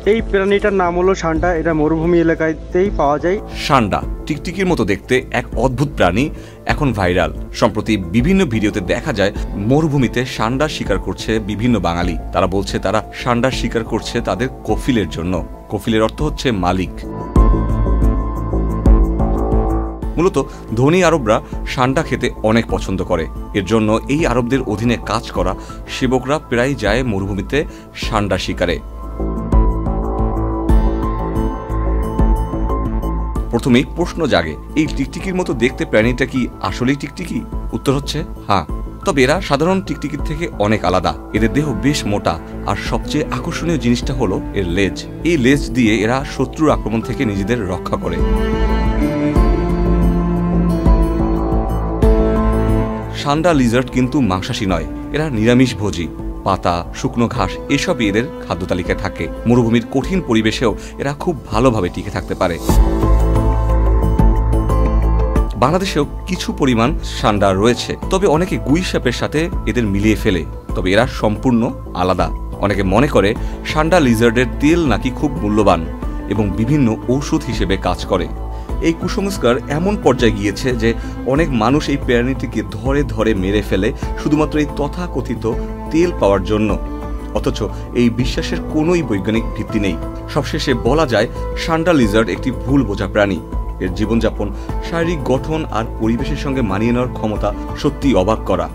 এই প্রাণীটার নাম হলো ষান্ডা। এটা মরুভূমি এলাকাতেই পাওয়া যায়। ষান্ডা টিকটিকির মতো দেখতে এক অদ্ভুত প্রাণী, এখন ভাইরাল। সম্প্রতি বিভিন্ন ভিডিওতে দেখা যায় মরুভূমিতে ষান্ডা শিকার করছে বিভিন্ন বাঙালি। তারা বলছে তারা ষান্ডা শিকার করছে তাদের কফিলের জন্য। কফিলের অর্থ হচ্ছে মালিক। মূলত ধনী আরবরা ষান্ডা খেতে অনেক পছন্দ করে। এর জন্য এই আরবদের অধীনে কাজ করা সেবকরা প্রায় যায় মরুভূমিতে ষান্ডা শিকারে। প্রথমেই প্রশ্ন জাগে, এই টিকটিকির মতো দেখতে প্রাণীটা কি আসলেই টিকটিকি? উত্তর হচ্ছে হ্যাঁ, তবে এরা সাধারণ টিকটিকির থেকে অনেক আলাদা। এদের দেহ বেশ মোটা, আর সবচেয়ে আকর্ষণীয় জিনিসটা হলো এর লেজ। এই লেজ দিয়ে এরা শত্রুর আক্রমণ থেকে নিজেদের রক্ষা করে। ষান্ডা লিজার্ড কিন্তু মাংসাশী নয়, এরা নিরামিষ ভোজী। পাতা, শুকনো ঘাস এসবই এদের খাদ্য তালিকায় থাকে। মরুভূমির কঠিন পরিবেশেও এরা খুব ভালোভাবে টিকে থাকতে পারে। বাংলাদেশেও কিছু পরিমাণ ষান্ডা রয়েছে, তবে অনেকে গুই সাপের সাথে এদের মিলিয়ে ফেলে। তবে এরা সম্পূর্ণ আলাদা। অনেকে মনে করে ষান্ডা লিজার্ডের তেল নাকি খুব মূল্যবান এবং বিভিন্ন ঔষধ হিসেবে কাজ করে। এই কুসংস্কার এমন পর্যায়ে গিয়েছে যে অনেক মানুষ এই প্রাণীটিকে ধরে ধরে মেরে ফেলে শুধুমাত্র এই তথাকথিত তেল পাওয়ার জন্য। অথচ এই বিশ্বাসের কোনোই বৈজ্ঞানিক ভিত্তি নেই। সবশেষে বলা যায় ষান্ডা লিজার্ড একটি ভুল বোঝা প্রাণী। এর জীবনযাপন, শারীরিক গঠন আর পরিবেশের সঙ্গে মানিয়ে নেওয়ার ক্ষমতা সত্যি অবাক করা।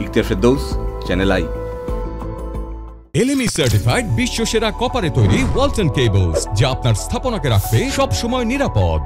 Ikhtiar Ferdous, channel i. LME certified বিশ্বসেরা কপারে তৈরি ওয়ালটন কেবলস, যা আপনার স্থাপনাকে রাখবে সব সময় নিরাপদ।